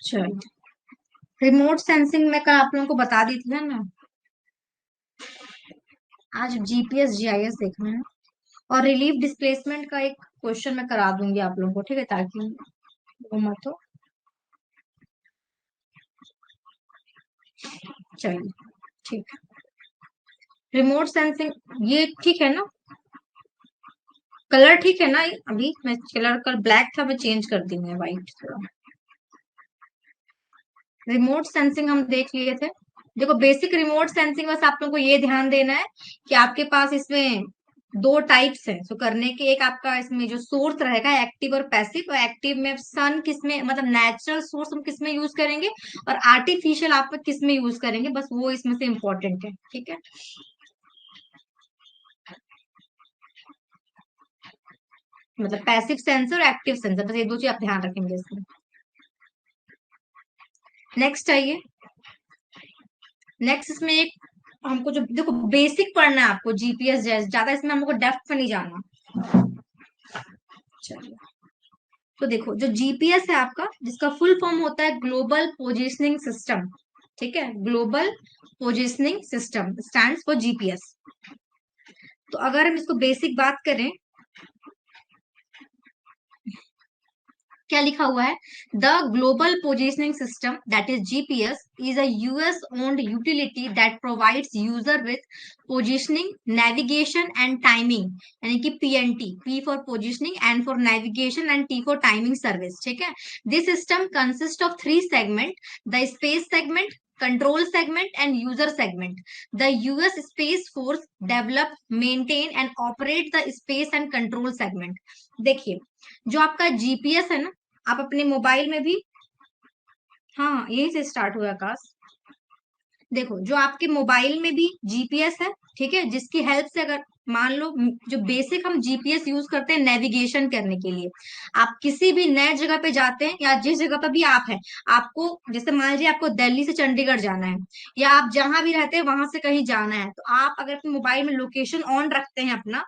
चलो, remote sensing में कल आप लोगों को बता दी थी ना। आज जीपीएस जीआईएस देखना है। और रिलीफ डिस्प्लेसमेंट का एक क्वेश्चन मैं करा दूंगी आप लोगों को, ठीक है, ताकि वो मत हो। चलिए, ठीक है। रिमोट सेंसिंग, ये ठीक है ना? कलर ठीक है ना? अभी मैं कलर, कल ब्लैक था, मैं चेंज कर दी मैं व्हाइट थोड़ा। रिमोट सेंसिंग हम देख लिए थे। देखो, बेसिक रिमोट सेंसिंग बस आप लोगों को ये ध्यान देना है कि आपके पास इसमें दो टाइप्स हैं सो करने के। एक आपका इसमें जो सोर्स रहेगा एक्टिव और पैसिव, और एक्टिव में सन किसमें, मतलब नेचुरल सोर्स हम किसमें यूज करेंगे, और आर्टिफिशियल आप किसमें यूज करेंगे, बस वो इसमें से इम्पोर्टेंट है, ठीक है। मतलब पैसिव सेंसर और एक्टिव सेंसर, बस ये दो चीज आप ध्यान रखेंगे इसमें। नेक्स्ट आइए। नेक्स्ट इसमें एक हमको जो देखो बेसिक पढ़ना है आपको, जीपीएस जैसे ज्यादा इसमें हमको डेप्थ में नहीं जाना। चलिए, तो देखो जो जीपीएस है आपका, जिसका फुल फॉर्म होता है ग्लोबल पोजिशनिंग सिस्टम, ठीक है। Global positioning system stands for GPS. तो अगर हम इसको बेसिक बात करें, क्या लिखा हुआ है? The global positioning system that is GPS is a US owned utility that provides user with positioning, navigation and timing, यानी कि PNT, P for positioning, and for navigation, and T for timing service, ठीक है। This system consist of three segment: the space segment, control segment and user segment. The US Space Force develop, maintain and operate the space and control segment. देखिए, जो आपका GPS है ना, आप अपने mobile में भी, हाँ यही से स्टार्ट हुआ आकाश। देखो, जो आपके मोबाइल में भी जीपीएस है, ठीक है, जिसकी हेल्प से अगर मान लो जो बेसिक हम जीपीएस यूज करते हैं नेविगेशन करने के लिए, आप किसी भी नए जगह पे जाते हैं या जिस जगह पे भी आप हैं, आपको जैसे मान लीजिए आपको दिल्ली से चंडीगढ़ जाना है, या आप जहां भी रहते हैं वहां से कहीं जाना है, तो आप अगर अपने मोबाइल में लोकेशन ऑन रखते हैं अपना,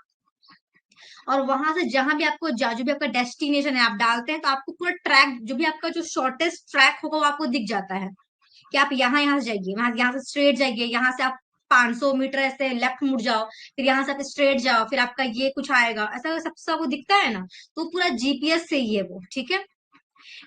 और वहां से जहां भी आपको जो भी आपका डेस्टिनेशन है आप डालते हैं, तो आपको पूरा ट्रैक, जो भी आपका जो शॉर्टेस्ट ट्रैक होगा वो आपको दिख जाता है कि आप यहाँ से जाइए, वहां यहाँ से स्ट्रेट जाइए, यहाँ से आप 500 मीटर ऐसे लेफ्ट मुड़ जाओ, फिर यहाँ से आप स्ट्रेट जाओ, फिर आपका ये कुछ आएगा, ऐसा सब सब वो दिखता है ना। तो पूरा जीपीएस से ही है वो, ठीक है।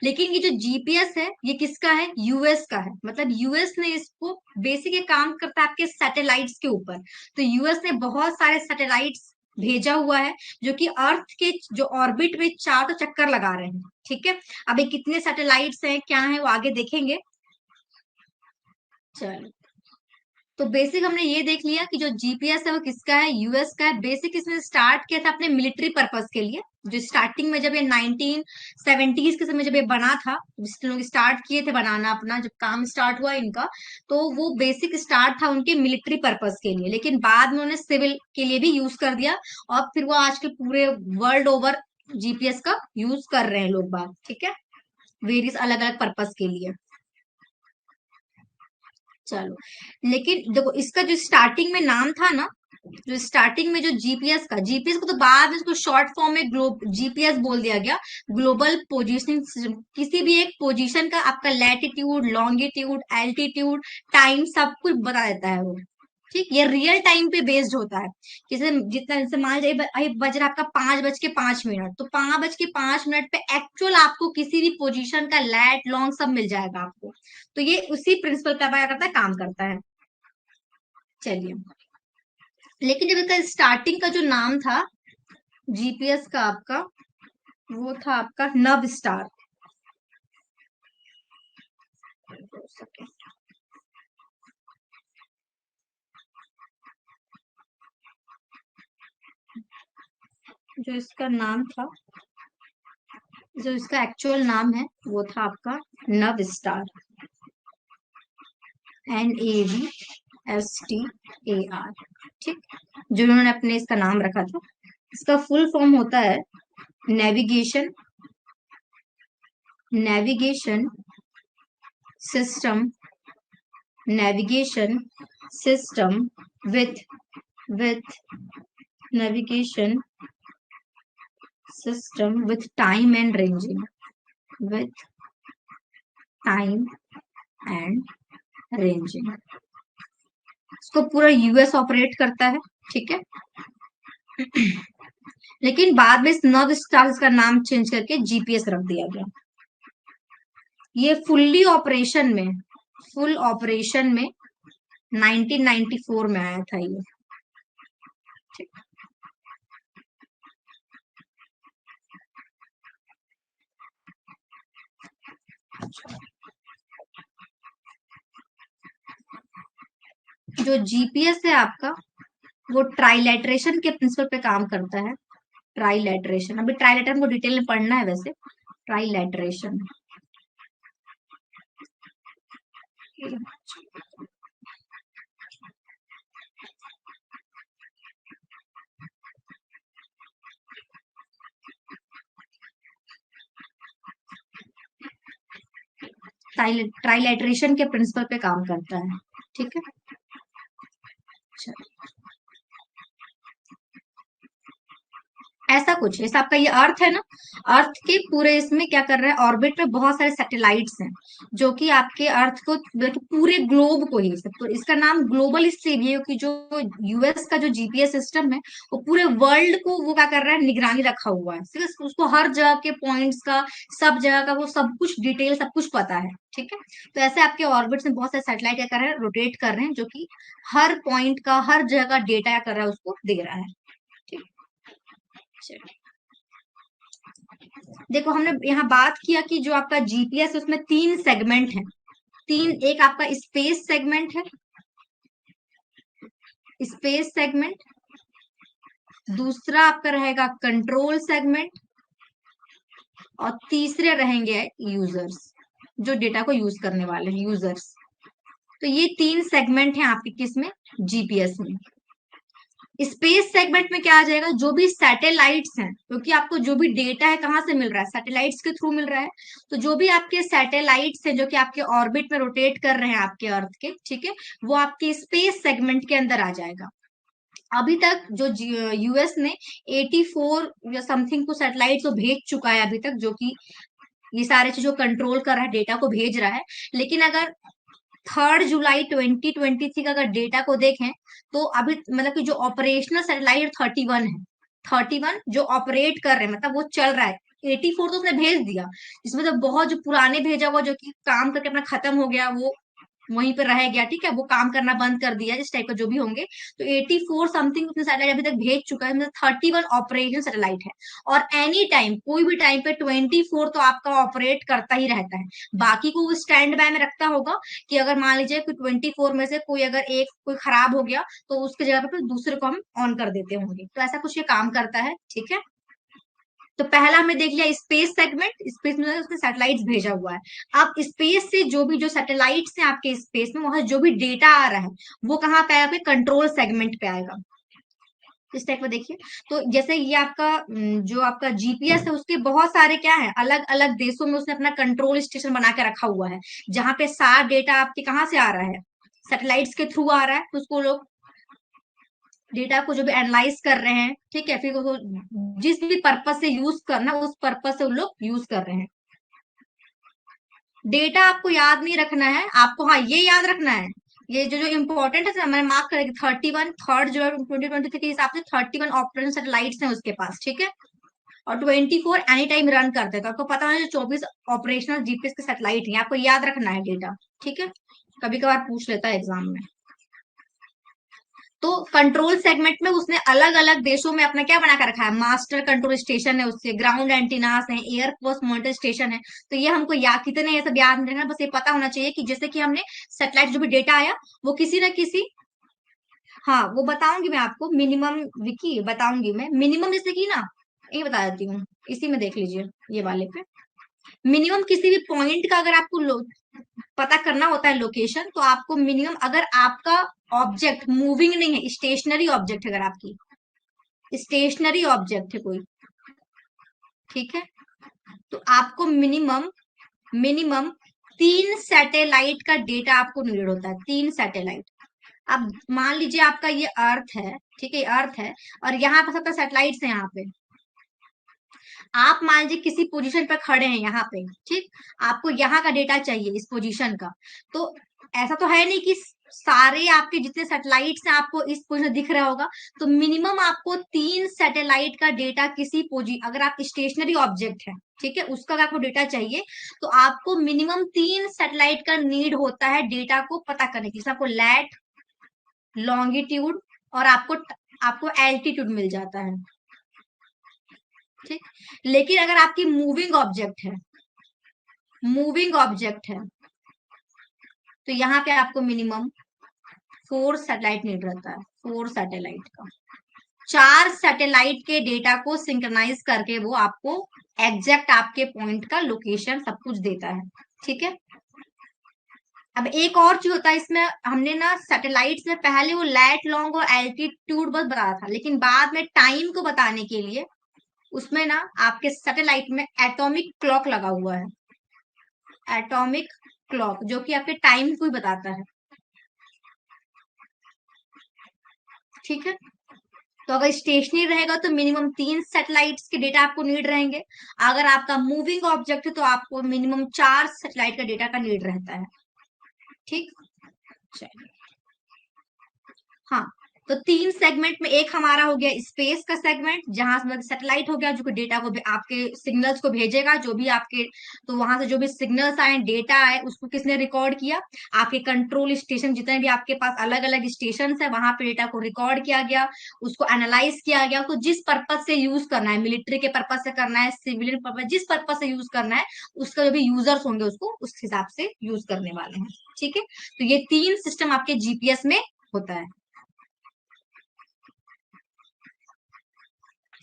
लेकिन ये जो जीपीएस है ये किसका है? यूएस का है। मतलब यूएस ने इसको, बेसिक ये काम करता है आपके सैटेलाइट्स के ऊपर। तो यूएस ने बहुत सारे सैटेलाइट्स भेजा हुआ है जो कि अर्थ के जो ऑर्बिट में चारों चक्कर लगा रहे हैं, ठीक है। अब ये कितने सैटेलाइट्स हैं, क्या है, वो आगे देखेंगे। चलो, तो बेसिक हमने ये देख लिया कि जो जीपीएस है वो किसका है? यूएस का है। बेसिक इसमें स्टार्ट किया था अपने मिलिट्री पर्पस के लिए। जो स्टार्टिंग में जब ये 1970s के समय जब ये बना था, जिस लोग स्टार्ट किए थे बनाना, अपना जब काम स्टार्ट हुआ इनका, तो वो बेसिक स्टार्ट था उनके मिलिट्री पर्पस के लिए, लेकिन बाद में उन्होंने सिविल के लिए भी यूज कर दिया। और फिर वो आज के पूरे वर्ल्ड ओवर जीपीएस का यूज कर रहे हैं लोग बाग, ठीक है, वेरियस अलग अलग पर्पस के लिए। चलो, लेकिन देखो इसका जो स्टार्टिंग में नाम था ना, जो स्टार्टिंग में जो जीपीएस को तो बाद में इसको शॉर्ट फॉर्म में जीपीएस बोल दिया गया, ग्लोबल पोजिशनिंग सिस्टम। किसी भी एक पोजीशन का आपका लैटिट्यूड, लॉन्गिट्यूड, एल्टीट्यूड, टाइम सब कुछ बता देता है वो, ठीक। ये रियल टाइम पे बेस्ड होता है। जैसे जितना, जैसे मान लीजिए अभी बज रहा है आपका 5:05, तो 5:05 पे एक्चुअल आपको किसी भी पोजीशन का लैट लॉन्ग सब मिल जाएगा आपको। तो ये उसी प्रिंसिपल पे क्या करता है, काम करता है। चलिए, लेकिन जब इसका स्टार्टिंग का जो नाम था जीपीएस का आपका, वो था आपका नव स्टार। जो इसका नाम था, जो इसका एक्चुअल नाम है वो था आपका नव स्टार, NAVSTAR, ठीक। जो उन्होंने अपने इसका नाम रखा था, इसका फुल फॉर्म होता है navigation, navigation system, navigation system with navigation system with time and ranging, with time and ranging. इसको पूरा यूएस ऑपरेट करता है, ठीक है। लेकिन बाद में इस नॉर्थ स्टार का नाम चेंज करके जीपीएस रख दिया गया। ये फुल ऑपरेशन में 1994 में आया था ये, ठीक। जो जीपीएस है आपका, वो ट्राइलेटरेशन के प्रिंसिपल पे काम करता है। ट्राइलेटरेशन, अभी ट्राइलेटरेशन को डिटेल में पढ़ना है वैसे। ट्राइलेटरेशन, ट्राइलेटरेशन के प्रिंसिपल पे काम करता है, ठीक है। ऐसा कुछ, जैसे आपका ये अर्थ है ना, अर्थ के पूरे इसमें क्या कर रहा है, ऑर्बिट में बहुत सारे सैटेलाइट्स हैं जो कि आपके अर्थ को, मतलब कि पूरे ग्लोब को ही, तो इसका नाम ग्लोबल इसलिए भी है क्योंकि जो यूएस का जो जीपीएस सिस्टम है वो पूरे वर्ल्ड को वो क्या कर रहा है, निगरानी रखा हुआ है, ठीक है। उसको हर जगह के पॉइंट्स का, सब जगह का वो सब कुछ डिटेल, सब कुछ पता है, ठीक है। तो ऐसे आपके ऑर्बिट में बहुत सारे सैटेलाइट क्या कर रहे हैं, रोटेट कर रहे हैं, जो कि हर पॉइंट का, हर जगह का डेटा कर रहा है, उसको दे रहा है, ठीक। देखो हमने यहाँ बात किया कि जो आपका जीपीएस उसमें 3 सेगमेंट है। एक आपका स्पेस सेगमेंट है, स्पेस सेगमेंट। दूसरा आपका रहेगा कंट्रोल सेगमेंट, और तीसरे रहेंगे यूजर्स, जो डेटा को यूज करने वाले हैं, यूजर्स। तो ये 3 सेगमेंट हैं आपके किसमें, जीपीएस में। स्पेस सेगमेंट में क्या आ जाएगा, जो भी सैटेलाइट्स हैं, क्योंकि आपको जो भी डेटा है कहाँ से मिल रहा है, सैटेलाइट्स के थ्रू मिल रहा है। तो जो भी आपके सैटेलाइट्स हैं जो कि आपके ऑर्बिट में रोटेट कर रहे हैं आपके अर्थ के, ठीक है, वो आपके स्पेस सेगमेंट के अंदर आ जाएगा। अभी तक जो यूएस ने 84 या समथिंग को सैटेलाइट को भेज चुका है अभी तक, जो कि ये सारे चीजों कंट्रोल कर रहा है, डेटा को भेज रहा है। लेकिन अगर 3 जुलाई 2023 का अगर डेटा को देखें, तो अभी मतलब कि जो ऑपरेशनल सैटेलाइट 31 है, 31 जो ऑपरेट कर रहे हैं, मतलब वो चल रहा है। 84 तो उसने भेज दिया, इसमें तो बहुत जो पुराने भेजा हुआ जो कि काम करके अपना खत्म हो गया, वो वहीं पर रह गया, ठीक है, वो काम करना बंद कर दिया, इस टाइप का जो भी होंगे। तो 84 समथिंग उसने सैटेलाइट अभी तक भेज चुका है, मतलब 31 ऑपरेशन सैटेलाइट है। और एनी टाइम, कोई भी टाइम पे 24 तो आपका ऑपरेट करता ही रहता है। बाकी को वो स्टैंड बाय में रखता होगा कि अगर मान लीजिए कि 24 में से कोई अगर एक कोई खराब हो गया, तो उसकी जगह पे फिर दूसरे को हम ऑन कर देते होंगे। तो ऐसा कुछ ये काम करता है, ठीक है। तो पहला हमने देख लिया स्पेस सेगमेंट, स्पेस में उसने सैटेलाइट्स भेजा हुआ है। अब स्पेस से जो भी जो सैटेलाइट्स हैं आपके स्पेस में, वहां जो भी डेटा आ रहा है, वो कहाँ पे आएगा, कंट्रोल सेगमेंट पे आएगा। इस टाइप में देखिए, तो जैसे ये आपका जो आपका जीपीएस है, उसके बहुत सारे क्या है, अलग अलग देशों में उसने अपना कंट्रोल स्टेशन बना के रखा हुआ है, जहां पे सारा डेटा आपके कहाँ से आ रहा है, सैटेलाइट्स के थ्रू आ रहा है। तो उसको लोग डेटा को जो भी एनालाइज कर रहे हैं, ठीक है, फिर वो जिस भी पर्पज से यूज करना, उस पर्पज से वो लोग यूज कर रहे हैं। डेटा आपको याद नहीं रखना है, आपको हाँ ये याद रखना है, ये जो जो इम्पोर्टेंट है मैंने मार्क करेगी, 31 थर्ड जो है 2023 के हिसाब से 31 ऑपरेशन सैटेलाइट्स हैं उसके पास, ठीक है। और 24 एनी टाइम रन करते हैं। तो आपको पता है जो 24 ऑपरेशनल जीपीएस के सैटेलाइट हैं, आपको याद रखना है डेटा, ठीक है। कभी कभार पूछ लेता है एग्जाम में। तो कंट्रोल सेगमेंट में उसने अलग अलग देशों में अपना क्या बना कर रखा है, मास्टर कंट्रोल स्टेशन है, उससे ग्राउंड एंटीनास है, एयर फोर्स मॉनिटर स्टेशन है। तो ये हमको याद, कितने ये सब याद नहीं रखना, बस ये पता होना चाहिए कि जैसे कि हमने सैटेलाइट जो भी डेटा आया, वो किसी न किसी, हाँ वो बताऊंगी मैं आपको, मिनिमम विकी बताऊंगी मैं, मिनिमम जैसे कि ना, ये बता देती हूँ, इसी में देख लीजिए, ये वाले पे मिनिमम किसी भी पॉइंट का अगर आपको पता करना होता है लोकेशन, तो आपको मिनिमम, अगर आपका ऑब्जेक्ट मूविंग नहीं है, स्टेशनरी ऑब्जेक्ट अगर आपकी स्टेशनरी ऑब्जेक्ट है कोई, ठीक है, तो आपको मिनिमम मिनिमम 3 सैटेलाइट का डेटा आपको नीड होता है, 3 सैटेलाइट। अब मान लीजिए आपका ये अर्थ है, ठीक है, अर्थ है, और यहाँ पे सबका सैटेलाइट्स है यहाँ पे। आप मान लीजिए किसी पोजीशन पर खड़े हैं यहाँ पे, ठीक, आपको यहाँ का डेटा चाहिए इस पोजीशन का, तो ऐसा तो है नहीं कि सारे आपके जितने सैटेलाइट्स हैं आपको इस पोजीशन दिख रहा होगा, तो मिनिमम आपको 3 सैटेलाइट का डेटा किसी अगर आप स्टेशनरी ऑब्जेक्ट है, ठीक है, उसका अगर आपको डेटा चाहिए तो आपको मिनिमम 3 सैटेलाइट का नीड होता है डेटा को पता करने के लिए। आपको लैट, लॉन्गिट्यूड और आपको एल्टीट्यूड मिल जाता है, ठीक। लेकिन अगर आपकी मूविंग ऑब्जेक्ट है तो यहाँ पे आपको मिनिमम 4 सैटेलाइट नीड रहता है, 4 सैटेलाइट का। 4 सैटेलाइट के डेटा को सिंक्रोनाइज करके वो आपको एग्जैक्ट आपके पॉइंट का लोकेशन सब कुछ देता है, ठीक है। अब एक और चीज होता है इसमें, हमने ना सैटेलाइट्स में पहले वो लैट, लॉन्ग और एल्टीट्यूड बस बताया था, लेकिन बाद में टाइम को बताने के लिए उसमें ना आपके सैटेलाइट में एटॉमिक क्लॉक लगा हुआ है, एटॉमिक क्लॉक, जो कि आपके टाइम को ही बताता है, ठीक है। तो अगर स्टेशनरी रहेगा तो मिनिमम 3 सैटेलाइट्स के डेटा आपको नीड रहेंगे। अगर आपका मूविंग ऑब्जेक्ट है तो आपको मिनिमम 4 सैटेलाइट का डेटा का नीड रहता है, ठीक। चलिए, हाँ, तो 3 सेगमेंट में एक हमारा हो गया स्पेस का सेगमेंट, जहां से सैटेलाइट हो गया जो कि डेटा को आपके सिग्नल्स को भेजेगा, जो भी आपके, तो वहां से जो भी सिग्नल्स आए, डेटा आए, उसको किसने रिकॉर्ड किया, आपके कंट्रोल स्टेशन, जितने भी आपके पास अलग अलग स्टेशन है वहां पे डेटा को रिकॉर्ड किया गया, उसको एनालाइज किया गया, उसको जिस पर्पज से यूज करना है, मिलिट्री के पर्पज से करना है, सिविलियन पर्पज, जिस पर्पज से यूज करना है, उसका जो भी यूजर्स होंगे उसको उस हिसाब से यूज करने वाले हैं, ठीक है। तो ये 3 सिस्टम आपके जीपीएस में होता है।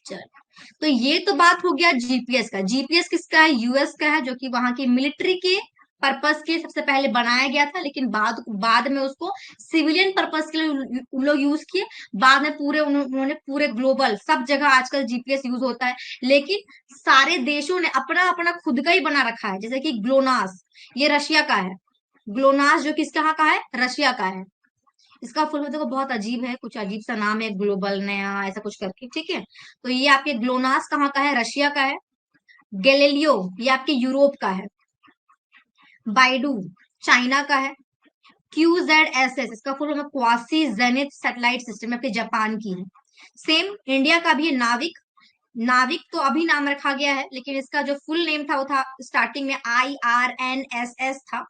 चलो, तो ये तो बात हो गया जीपीएस का। जीपीएस किसका है? यूएस का है, जो कि वहां की मिलिट्री के पर्पस के सबसे पहले बनाया गया था, लेकिन बाद में उसको सिविलियन पर्पस के लिए उन लोग यूज किए। बाद में उन्होंने पूरे ग्लोबल सब जगह आजकल जीपीएस यूज होता है, लेकिन सारे देशों ने अपना अपना खुद का ही बना रखा है। जैसे कि ग्लोनास, ये रशिया का है। ग्लोनास जो किसका का है? रशिया का है। इसका फुल फॉर्म देखो, बहुत अजीब है, कुछ अजीब सा नाम है, ग्लोबल नया ऐसा कुछ करके, ठीक है। तो ये आपके ग्लोनास कहाँ का है? रशिया का है। गैलीलियो ये आपके यूरोप का है। बाइडू चाइना का है। QZSS इसका फुल फॉर्म है क्वासी जेनिथ सैटेलाइट सिस्टम, आपके जापान की है। सेम इंडिया का भी है नाविक। नाविक तो अभी नाम रखा गया है, लेकिन इसका जो फुल नेम था वो था स्टार्टिंग में IRNSS था,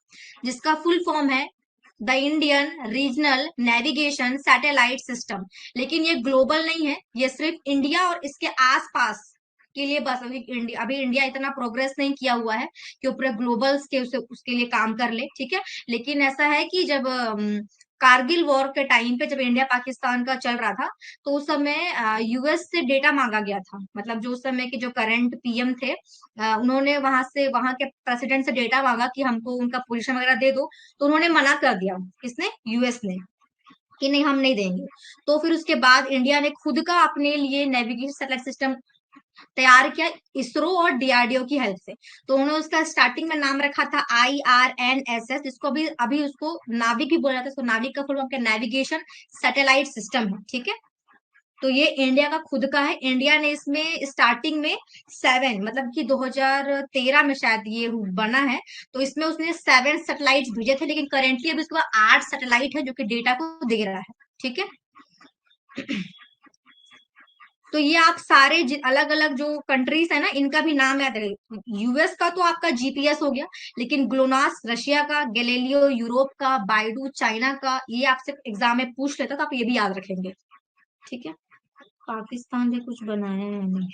जिसका फुल फॉर्म है the Indian regional navigation satellite system. लेकिन ये ग्लोबल नहीं है, ये सिर्फ इंडिया और इसके आसपास के लिए बस। अभी इंडिया इतना प्रोग्रेस नहीं किया हुआ है कि वो पूरे ग्लोबल के उसके लिए काम कर ले, ठीक है। लेकिन ऐसा है कि जब कारगिल वॉर के टाइम पे जब इंडिया पाकिस्तान का चल रहा था, तो उस समय यूएस से डेटा मांगा गया था। मतलब जो उस समय के जो करंट पीएम थे, उन्होंने वहां के प्रेसिडेंट से डेटा मांगा कि हमको उनका पोजीशन वगैरह दे दो, तो उन्होंने मना कर दिया। किसने? यूएस ने, कि नहीं हम नहीं देंगे। तो फिर उसके बाद इंडिया ने खुद का अपने लिए नेविगेशन सैटेलाइट सिस्टम तैयार किया, इसरो और डीआरडीओ की हेल्प से। तो उन्होंने उसका स्टार्टिंग में नाम रखा था IRNSS, जिसको अभी अभी उसको नाविक भी बोला जाता है। उसको नाविक का full form navigation satellite system है, ठीक है। तो ये इंडिया का खुद का है। इंडिया ने इसमें स्टार्टिंग में 7, मतलब कि 2013 में शायद ये बना है। तो इसमें उसने 7 सैटेलाइट भेजे थे, लेकिन करेंटली अभी उसके पास 8 सैटेलाइट है जो कि डेटा को दे रहा है, ठीक है। तो ये आप सारे अलग अलग जो कंट्रीज है ना, इनका भी नाम याद रखें। यूएस का तो आपका जीपीएस हो गया, लेकिन ग्लोनास रशिया का, गैलीलियो यूरोप का, बाइडू चाइना का, ये आपसे एग्जाम में पूछ लेता तो आप ये भी याद रखेंगे, ठीक है। पाकिस्तान ने कुछ बनाया है नहीं,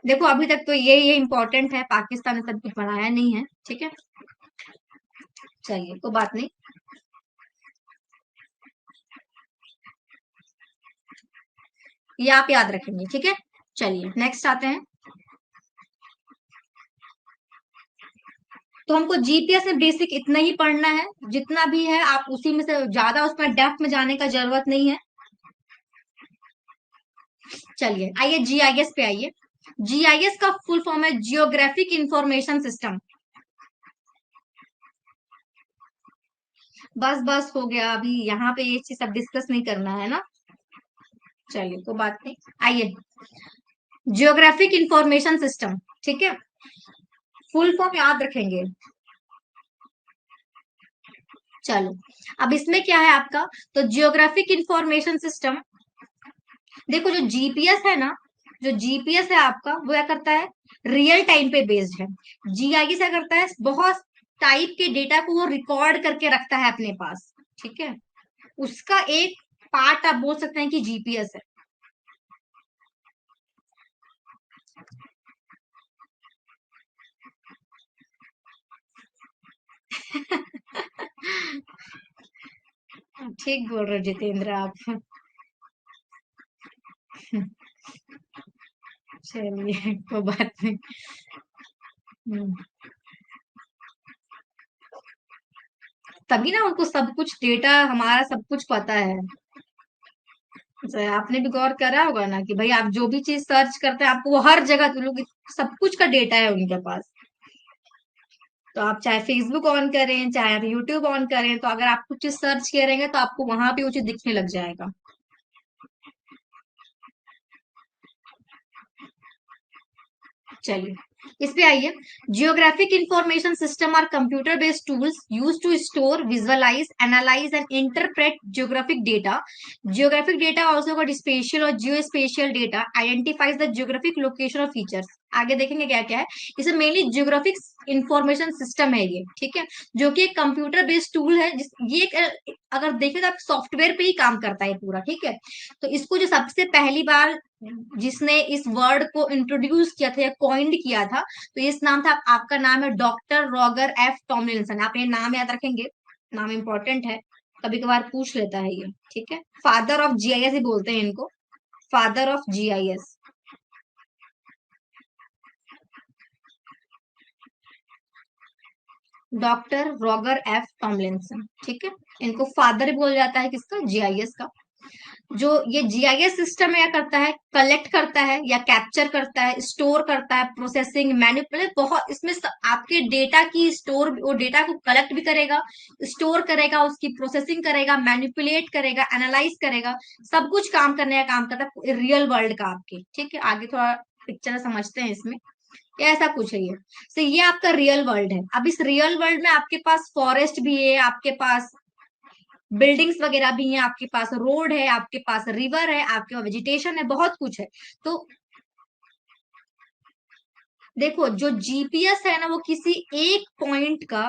देखो अभी तक तो ये इंपॉर्टेंट है, पाकिस्तान ने सब कुछ बनाया नहीं है, ठीक है। चलिए, कोई बात नहीं, ये आप याद रखेंगे, ठीक है। चलिए नेक्स्ट आते हैं। तो हमको जीपीएस में बेसिक इतना ही पढ़ना है, जितना भी है आप उसी में से, ज्यादा उसमें डेप्थ में जाने का जरूरत नहीं है। चलिए आइए जीआईएस पे आइए। जीआईएस का फुल फॉर्म है जियोग्राफिक इंफॉर्मेशन सिस्टम। बस बस हो गया, अभी यहाँ पे ये चीज सब डिस्कस नहीं करना है ना। चलिए कोई बात नहीं, आइए। जियोग्राफिक इंफॉर्मेशन सिस्टम, ठीक है, फुल फॉर्म याद रखेंगे। चलो, अब इसमें क्या है आपका, तो जियोग्राफिक इंफॉर्मेशन सिस्टम, देखो जो जीपीएस है ना, जो जीपीएस है आपका वो क्या करता है, रियल टाइम पे बेस्ड है। जीआईएस क्या करता है, बहुत टाइप के डेटा को वो रिकॉर्ड करके रखता है अपने पास, ठीक है, उसका एक पार्ट आप बोल सकते हैं कि जीपीएस है। ठीक बोल रहे हो जितेंद्र आप। चलिए कोई बात नहीं। हम्म, तभी ना उनको सब कुछ डेटा, हमारा सब कुछ पता है। आपने भी गौर करा होगा ना कि भाई आप जो भी चीज सर्च करते हैं आपको वो हर जगह तो लोग सब कुछ का डेटा है उनके पास। तो आप चाहे फेसबुक ऑन करें, चाहे आप यूट्यूब ऑन करें, तो अगर आप कुछ चीज सर्च करेंगे तो आपको वहां पे वो चीज दिखने लग जाएगा। चलिए, इस पे आइए। Geographic information system are computer based tools use to store, visualise, analyse and interpret geographic data. Geographic data also called spatial और geospatial data identifies the geographic location और फीचर्स। आगे देखेंगे क्या क्या है। इसे मेनली जियोग्राफिक इंफॉर्मेशन सिस्टम है ये, ठीक है, जो कि एक कंप्यूटर बेस्ड टूल है, ये अगर देखें तो आप सॉफ्टवेयर पे ही काम करता है पूरा, ठीक है। तो इसको जो सबसे पहली बार जिसने इस वर्ड को इंट्रोड्यूस किया था या कॉइंड किया था, तो इस नाम था, आपका नाम है डॉक्टर रॉगर एफ टॉमलिंसन। आप ये नाम याद रखेंगे, नाम इंपॉर्टेंट है, कभी कभार पूछ लेता है ये, ठीक है। फादर ऑफ जीआईएस ही बोलते हैं इनको, father of GIS, doctor Roger F Tomlinson, ठीक है। इनको फादर बोल जाता है किसका, जीआईएस का। जो ये जीआईएस सिस्टम है क्या करता है, कलेक्ट करता है या कैप्चर करता है, स्टोर करता है, प्रोसेसिंग, मैनिपुलेट, बहुत इसमें आपके डेटा की स्टोर, वो डेटा को कलेक्ट भी करेगा, स्टोर करेगा, उसकी प्रोसेसिंग करेगा, मैनिपुलेट करेगा, एनालाइज करेगा, सब कुछ काम करने का काम करता है रियल वर्ल्ड का आपके, ठीक है। आगे थोड़ा पिक्चर समझते हैं इसमें, ये ऐसा कुछ है ये। तो ये आपका रियल वर्ल्ड है। अब इस रियल वर्ल्ड में आपके पास फॉरेस्ट भी है, आपके पास बिल्डिंग्स वगैरह भी हैं, आपके पास रोड है, आपके पास रिवर है, आपके पास वेजिटेशन है, बहुत कुछ है। तो देखो जो जीपीएस है ना, वो किसी एक पॉइंट का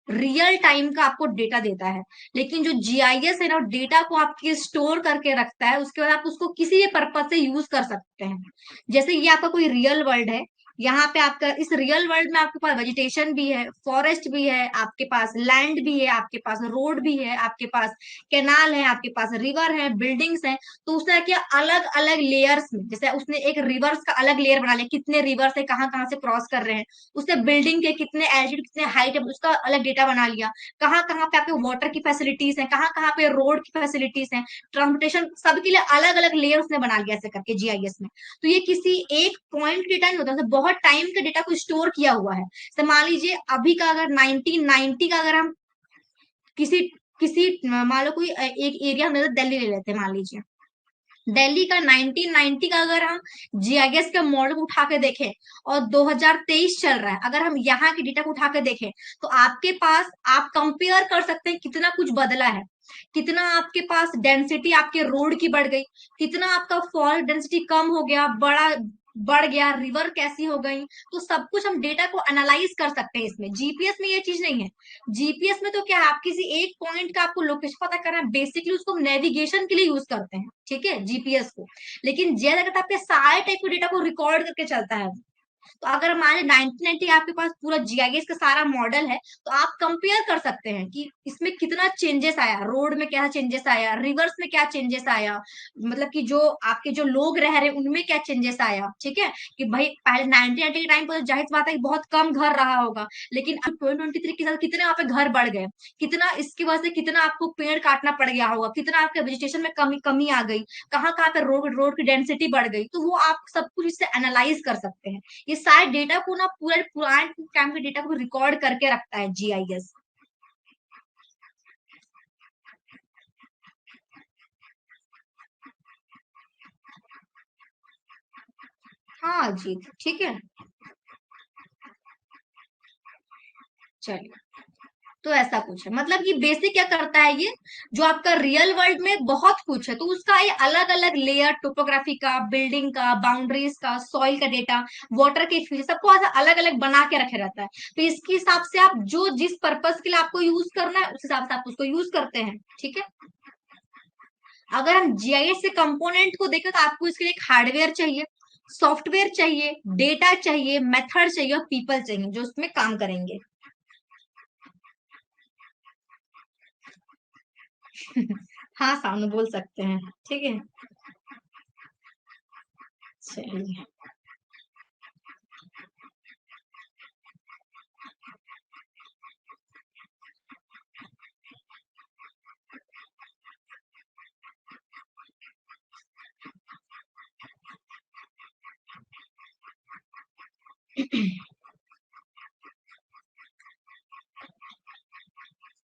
रियल टाइम का आपको डेटा देता है, लेकिन जो जीआईएस है ना, डेटा को आपके स्टोर करके रखता है, उसके बाद आप उसको किसी भी पर्पज से यूज कर सकते हैं। जैसे ये आपका कोई रियल वर्ल्ड है, यहाँ पे आपका इस रियल वर्ल्ड में आपके पास वेजिटेशन भी है, फॉरेस्ट भी है, आपके पास लैंड भी है, आपके पास रोड भी है, आपके पास कैनाल है, आपके पास रिवर है, बिल्डिंग्स है। तो उसने क्या अलग अलग लेयर्स में, जैसे उसने एक रिवर्स का अलग लेयर बना लिया, कितने रिवर्स है, कहाँ कहाँ से क्रॉस कर रहे हैं, उसने बिल्डिंग के कितने एल्टीट्यूड, कितने हाइट है, उसका अलग डेटा बना लिया, कहाँ कहाँ पे आपके वाटर की फैसिलिटीज है, कहाँ कहाँ पे रोड की फैसिलिटीज है, ट्रांसपोर्टेशन, सबके लिए अलग अलग लेयर उसने बना लिया ऐसे करके जीआईएस में। तो ये किसी एक पॉइंट डेटा नहीं होता, बहुत टाइम का डेटा को स्टोर किया हुआ है। तो मान लीजिए अभी का अगर 1990 का अगर हम किसी किसी मान लो कोई एक एरिया हम दिल्ली ले लेते हैं, मान लीजिए दिल्ली का 1990 का अगर हम जीआईएस का मॉडल उठा के देखें और 2023 चल रहा है, अगर हम यहाँ के डेटा को उठा के देखें, तो आपके पास आप कंपेयर कर सकते हैं कितना कुछ बदला है, कितना आपके पास डेंसिटी आपके रोड की बढ़ गई, कितना आपका फॉल्ट डेंसिटी कम हो गया, बड़ा बढ़ गया, रिवर कैसी हो गई। तो सब कुछ हम डेटा को एनालाइज कर सकते हैं इसमें। जीपीएस में ये चीज नहीं है। जीपीएस में तो क्या है, आप किसी एक पॉइंट का आपको लोकेशन पता करना है, बेसिकली उसको नेविगेशन के लिए यूज करते हैं, ठीक है, जीपीएस को। लेकिन ज्यादा करता आपके सारे टाइप के डेटा को रिकॉर्ड करके चलता है। तो अगर मान लीजिए 1990 आपके पास पूरा जीआईएस का सारा मॉडल है, तो आप कंपेयर कर सकते हैं कि इसमें कितना चेंजेस आया, रोड में क्या चेंजेस आया, रिवर्स में क्या चेंजेस आया, मतलब कि जो आपके जो लोग रह रहे हैं उनमें क्या चेंजेस आया, ठीक है। कि भाई पहले 1990 के टाइम पर तो जाहिर सी बात है कि बहुत कम घर रहा होगा, लेकिन अब 2023 के साथ कितने वहां पे घर बढ़ गए, कितना इसकी वजह से कितना आपको पेड़ काटना पड़ गया होगा, कितना आपके वेजिटेशन में कमी कमी आ गई, कहाँ कहाँ पे रोड रोड की डेंसिटी बढ़ गई, तो वो आप सब कुछ इससे एनालाइज कर सकते हैं। ये सारे डेटा को ना पूरे पुराने टाइम के डेटा को रिकॉर्ड करके रखता है जीआईएस। हाँ जी, ठीक है। चलिए, तो ऐसा कुछ है, मतलब ये बेसिक क्या करता है, ये जो आपका रियल वर्ल्ड में बहुत कुछ है, तो उसका ये अलग अलग लेयर, टोपोग्राफी का, बिल्डिंग का, बाउंड्रीज का, सॉइल का डेटा, वाटर के फीचर, सबको ऐसा अलग अलग बना के रखे रहता है। तो इसके हिसाब से आप जो जिस पर्पस के लिए आपको यूज करना है, उस हिसाब से आप उसको यूज करते हैं, ठीक है। अगर हम जीआईएस के कंपोनेंट को देखें, तो आपको इसके लिए एक हार्डवेयर चाहिए, सॉफ्टवेयर चाहिए, डेटा चाहिए, मेथड चाहिए और पीपल चाहिए जो उसमें काम करेंगे। हाँ, सामने बोल सकते हैं, ठीक है। चलिए।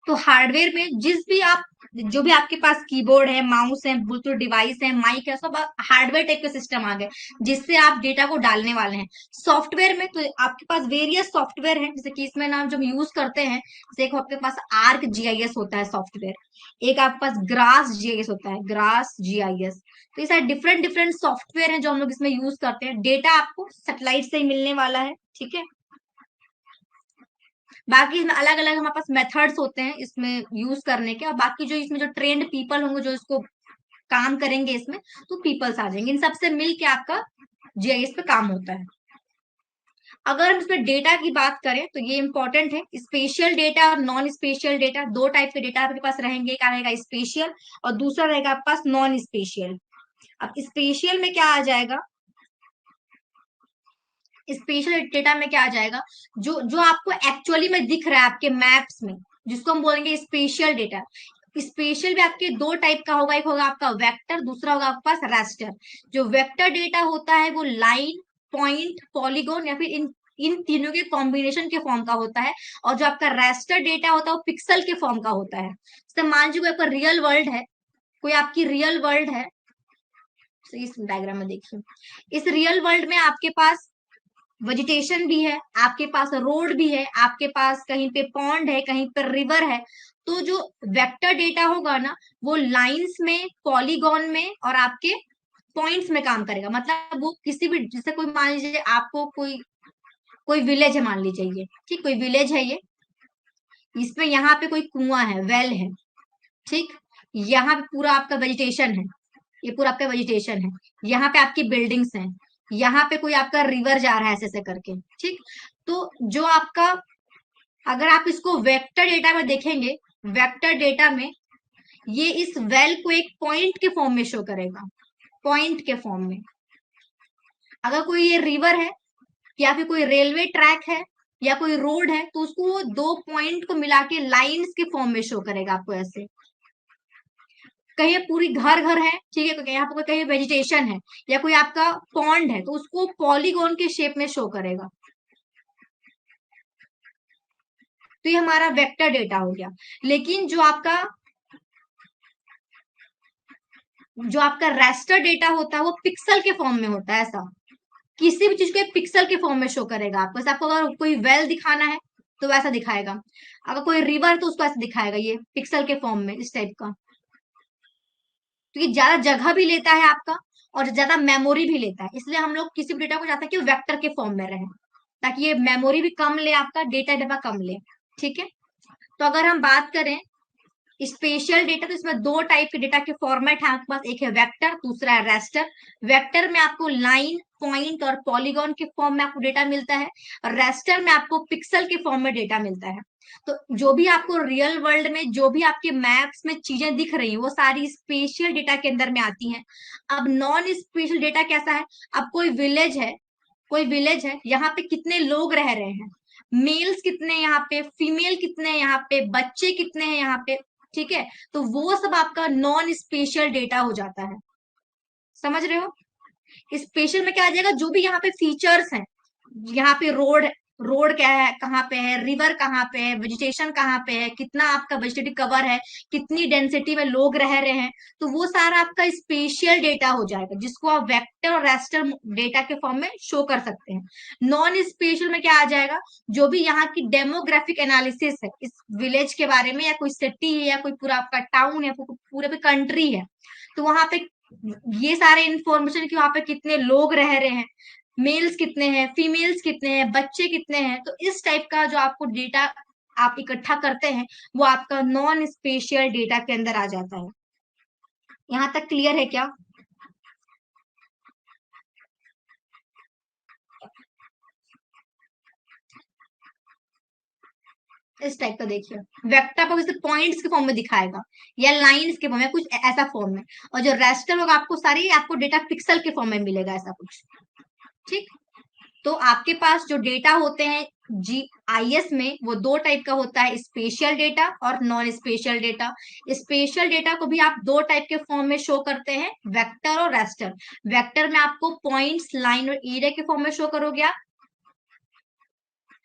तो हार्डवेयर में जिस भी आप, जो भी आपके पास कीबोर्ड है, माउस है, ब्लूटूथ डिवाइस है, माइक है, सब हार्डवेयर टाइप के सिस्टम आ गए जिससे आप डेटा को डालने वाले हैं। सॉफ्टवेयर में तो आपके पास वेरियस सॉफ्टवेयर है, जैसे कि इसमें नाम जब यूज करते हैं, जैसे एक आपके पास आर्क जीआईएस होता है सॉफ्टवेयर, एक आपके पास ग्रास जीआईएस होता है, ग्रास जीआईएस। तो ये सारे डिफरेंट डिफरेंट सॉफ्टवेयर हैं जो हम लोग इसमें यूज करते हैं। डेटा आपको सैटेलाइट से ही मिलने वाला है, ठीक है। बाकी इसमें अलग अलग हमारे पास मेथड्स होते हैं इसमें यूज करने के, और बाकी जो इसमें जो ट्रेंड पीपल होंगे जो इसको काम करेंगे इसमें, तो पीपल्स आ जाएंगे, इन सबसे मिल के आपका जीआईएस पे काम होता है। अगर हम इसमें डेटा की बात करें तो ये इंपॉर्टेंट है, स्पेशियल डेटा और नॉन स्पेशियल डेटा, दो टाइप के डेटा आपके पास रहेंगे, एक रहेगा स्पेशियल और दूसरा रहेगा आपके पास नॉन स्पेशियल। अब स्पेशियल में क्या आ जाएगा, स्पेशल डेटा में क्या आ जाएगा, जो जो आपको एक्चुअली में दिख रहा है आपके मैप्स में, जिसको हम बोलेंगे स्पेशल डेटा। स्पेशल भी आपके दो टाइप का होगा, एक होगा आपका वेक्टर, दूसरा होगा आपके पास रास्टर। जो वेक्टर डेटा होता है वो लाइन, पॉइंट, पॉलीगॉन या फिर इन तीनों के कॉम्बिनेशन के फॉर्म का होता है। और जो आपका रास्टर डेटा होता है वो पिक्सल के फॉर्म का होता है। जैसे मान लीजिए कोई आपका रियल वर्ल्ड है, कोई आपकी रियल वर्ल्ड है, तो इस डायग्राम में देखिए, इस रियल वर्ल्ड में आपके पास वेजिटेशन भी है, आपके पास रोड भी है, आपके पास कहीं पे पॉन्ड है, कहीं पर रिवर है। तो जो वेक्टर डेटा होगा ना, वो लाइंस में, पॉलीगॉन में और आपके पॉइंट्स में काम करेगा। मतलब वो किसी भी, जैसे कोई मान लीजिए आपको कोई कोई विलेज है, मान लीजिए ये, ठीक, कोई विलेज है ये, इसमें यहाँ पे कोई कुआं है, वेल है, ठीक, यहाँ पे पूरा आपका वेजिटेशन है, ये पूरा आपका वेजिटेशन है, यहाँ पे आपकी बिल्डिंग्स हैं, यहाँ पे कोई आपका रिवर जा रहा है ऐसे ऐसे करके, ठीक। तो जो आपका, अगर आप इसको वेक्टर डेटा में देखेंगे, वेक्टर डेटा में ये इस वेल को एक पॉइंट के फॉर्म में शो करेगा, पॉइंट के फॉर्म में। अगर कोई ये रिवर है या फिर कोई रेलवे ट्रैक है या कोई रोड है, तो उसको वो दो पॉइंट को मिला के लाइन्स के फॉर्म में शो करेगा आपको ऐसे। कहीं पूरी घर घर है, ठीक है, तो यहाँ पे कहीं वेजिटेशन है या कोई आपका पॉन्ड है, तो उसको पॉलीगॉन के शेप में शो करेगा। तो ये हमारा वेक्टर डेटा हो गया। लेकिन जो आपका रेस्टर डेटा होता है वो पिक्सल के फॉर्म में होता है, ऐसा किसी भी चीज को एक पिक्सल के फॉर्म में शो करेगा आपको। जैसे आपको अगर कोई वेल दिखाना है तो वैसा दिखाएगा, अगर कोई रिवर तो उसको ऐसा दिखाएगा, ये पिक्सल के फॉर्म में, इस टाइप का। तो ये ज्यादा जगह भी लेता है आपका और ज्यादा मेमोरी भी लेता है, इसलिए हम लोग किसी भी डेटा को चाहते हैं कि वेक्टर के फॉर्म में रहे, ताकि ये मेमोरी भी कम ले, आपका डेटा डेटा कम ले, ठीक है। तो अगर हम बात करें स्पेशल डेटा, तो इसमें दो टाइप के डेटा के फॉर्मेट है आपके पास, एक है वेक्टर, दूसरा है रेस्टर। वेक्टर में आपको लाइन, पॉइंट और पॉलीगॉन के फॉर्म में आपको डेटा मिलता है, और रेस्टर में आपको पिक्सल के फॉर्म में डेटा मिलता है। तो जो भी आपको रियल वर्ल्ड में जो भी आपके मैप्स में चीजें दिख रही हैं वो सारी स्पेशल डेटा के अंदर में आती हैं। अब नॉन स्पेशल डेटा कैसा है, अब कोई विलेज है, कोई विलेज है, यहाँ पे कितने लोग रह रहे हैं, मेल्स कितने हैं यहाँ पे, फीमेल कितने हैं यहाँ पे, बच्चे कितने हैं यहाँ पे, ठीक है। तो वो सब आपका नॉन स्पेशल डेटा हो जाता है, समझ रहे हो। स्पेशल में क्या आ जाएगा, जो भी यहाँ पे फीचर्स हैं, यहाँ पे रोड रोड क्या है, कहाँ पे है, रिवर कहाँ पे है, वेजिटेशन कहाँ पे है, कितना आपका वेजिटेटिव कवर है, कितनी डेंसिटी में लोग रह रहे हैं, तो वो सारा आपका स्पेशियल डेटा हो जाएगा, जिसको आप वेक्टर और रेस्टर डेटा के फॉर्म में शो कर सकते हैं। नॉन स्पेशल में क्या आ जाएगा, जो भी यहाँ की डेमोग्राफिक एनालिसिस है इस विलेज के बारे में, या कोई सिटी है, या कोई पूरा आपका टाउन है, पूरे पे कंट्री है, तो वहां पे ये सारे इंफॉर्मेशन कि वहां पे कितने लोग रह रहे हैं, मेल्स कितने हैं, फीमेल्स कितने हैं, बच्चे कितने हैं, तो इस टाइप का जो आपको डेटा आप इकट्ठा करते हैं, वो आपका नॉन स्पेशियल डेटा के अंदर आ जाता है। यहां तक क्लियर है क्या? इस टाइप का देखिए, वेक्टर आपको जैसे पॉइंट्स के फॉर्म में दिखाएगा, या लाइंस के फॉर्म में, कुछ ऐसा फॉर्म में, और जो रेस्टर होगा आपको सारी आपको डेटा पिक्सल के फॉर्म में मिलेगा, ऐसा कुछ। ठीक। तो आपके पास जो डेटा होते हैं GIS में, वो दो टाइप का होता है, स्पेशल डेटा और non special data. Special data को भी आप दो टाइप के फॉर्म में शो करते हैं, वेक्टर और रेस्टर। वेक्टर में आपको पॉइंट्स, लाइन और एरिया के फॉर्म में शो करोगे आप।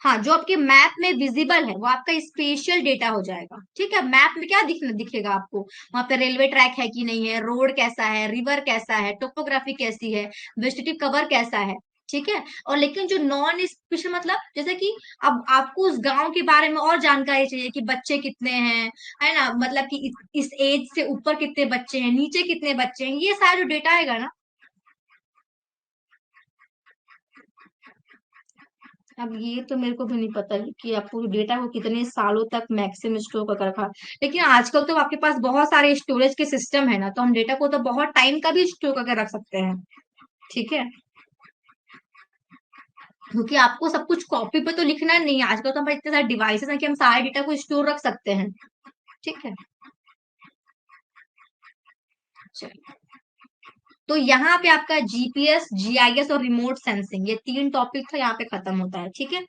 हाँ, जो आपके मैप में विजिबल है वो आपका स्पेशल डेटा हो जाएगा। ठीक है, मैप में क्या दिखेगा आपको, वहां पे रेलवे ट्रैक है कि नहीं है, रोड कैसा है, रिवर कैसा है, टोपोग्राफी कैसी है, वेजिटेटिव कवर कैसा है। ठीक है। और लेकिन जो नॉन स्पेशल मतलब, जैसे कि अब आपको उस गांव के बारे में और जानकारी चाहिए कि बच्चे कितने हैं, है ना, मतलब कि इस एज से ऊपर कितने बच्चे हैं, नीचे कितने बच्चे हैं, ये सारा जो डेटा आएगा ना। अब ये तो मेरे को भी नहीं पता है कि आपको डेटा को कितने सालों तक मैक्सिमम स्टोर कर रखा, लेकिन आजकल तो आपके पास बहुत सारे स्टोरेज के सिस्टम है ना, तो हम डेटा को तो बहुत टाइम का भी स्टोर करके रख सकते हैं। ठीक है, क्योंकि आपको सब कुछ कॉपी पे तो लिखना नहीं है, आजकल तो हमारे इतने सारे डिवाइसेस हैं कि हम सारे डेटा को स्टोर रख सकते हैं। ठीक है। चलिए, तो यहाँ पे आपका GPS, GIS और रिमोट सेंसिंग, ये तीन टॉपिक था, यहाँ पे खत्म होता है। ठीक है।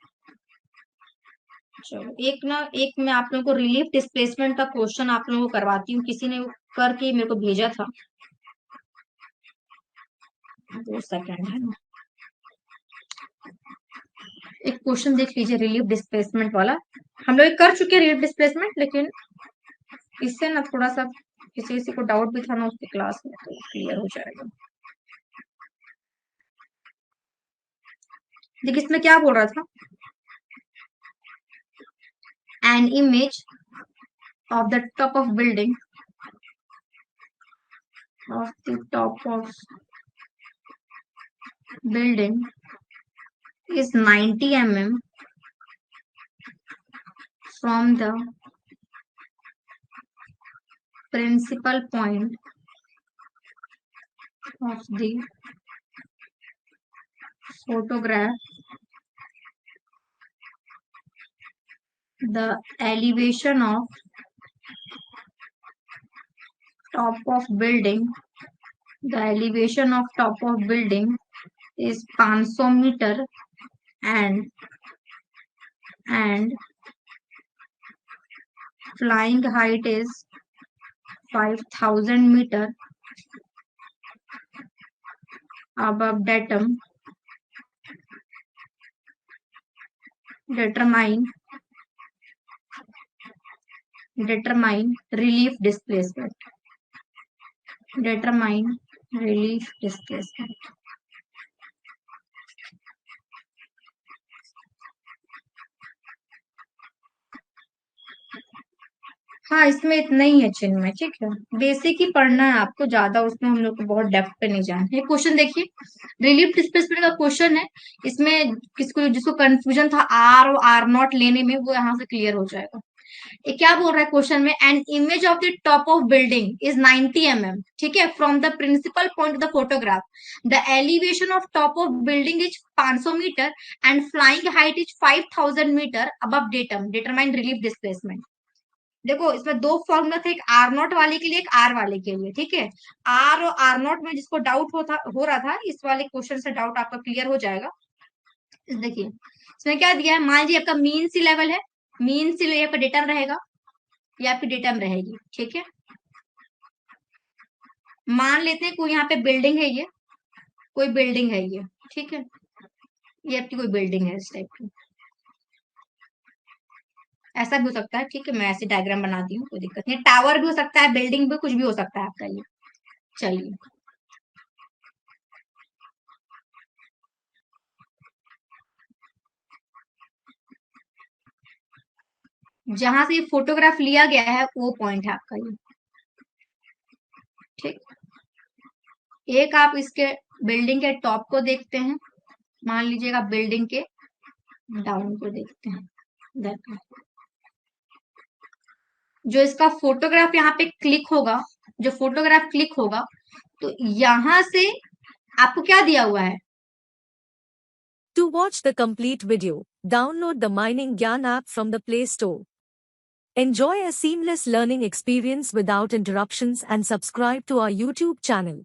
चलो, एक मैं आप लोगों को रिलीफ डिस्प्लेसमेंट का क्वेश्चन आप लोगों को करवाती हूँ, किसी ने करके मेरे को भेजा था। 2 सेकंड है ना, एक क्वेश्चन देख लीजिए रिलीफ डिस्प्लेसमेंट वाला। हम लोग कर चुके हैं रिलीफ डिस्प्लेसमेंट, लेकिन इससे ना थोड़ा सा किसी किसी को डाउट भी था ना उसकी क्लास में, तो क्लियर हो जाएगा। देखिए इसमें क्या बोल रहा था, N image of the top of building, of the top of building is 90 mm from the principal point of the photograph. The elevation of top of building, the elevation of top of building is 500 meter, and and flying height is 5000 meter above datum. Determine relief displacement. Determine relief displacement. हाँ, इसमें इतना ही है चिन्मय। ठीक है, basic ही पढ़ना है आपको, ज्यादा उसमें हम लोग को बहुत डेप्थ पे नहीं जाना है। क्वेश्चन देखिए, रिलीफ डिस्प्लेसमेंट का क्वेश्चन है। इसमें किसको जिसको कंफ्यूजन था R और R0 लेने में, वो यहाँ से क्लियर हो जाएगा। ये क्या बोल रहा है क्वेश्चन में, an image of the top of building is 90 mm, ठीक है, from the principal point of the photograph, the elevation of top of building is 500 metre and flying height is 5000 metre above datum, determine relief displacement. देखो इसमें दो formula थे, एक R0 वाले के लिए, एक R वाले के लिए। ठीक है, R और R0 में जिसको डाउट हो रहा था, इस वाले क्वेश्चन से डाउट आपका क्लियर हो जाएगा। देखिए इसमें क्या दिया है, मान लीजिए आपका मीन सी लेवल है, मीन सी लेवल का डेटा रहेगा, या आपकी डेटा में रहेगी। ठीक है, मान लेते हैं कोई यहाँ पे बिल्डिंग है, ये कोई बिल्डिंग है ये। ठीक है, ये आपकी कोई बिल्डिंग है इस टाइप की। ऐसा भी हो सकता है, ठीक है, मैं ऐसे डायग्राम बनाती हूँ, कोई दिक्कत नहीं। टावर भी हो सकता है, बिल्डिंग भी, कुछ भी हो सकता है आपका ये। चलिए, जहां से ये फोटोग्राफ लिया गया है वो पॉइंट है आपका ये, ठीक। एक आप इसके बिल्डिंग के टॉप को देखते हैं, मान लीजिएगा बिल्डिंग के डाउन को देखते हैं, देखो जो इसका फोटोग्राफ यहाँ पे क्लिक होगा, जो फोटोग्राफ क्लिक होगा, तो यहां से आपको क्या दिया हुआ है? To watch the complete video, download the Mining Gyan app from the Play Store. Enjoy a seamless learning experience without interruptions and subscribe to our YouTube channel.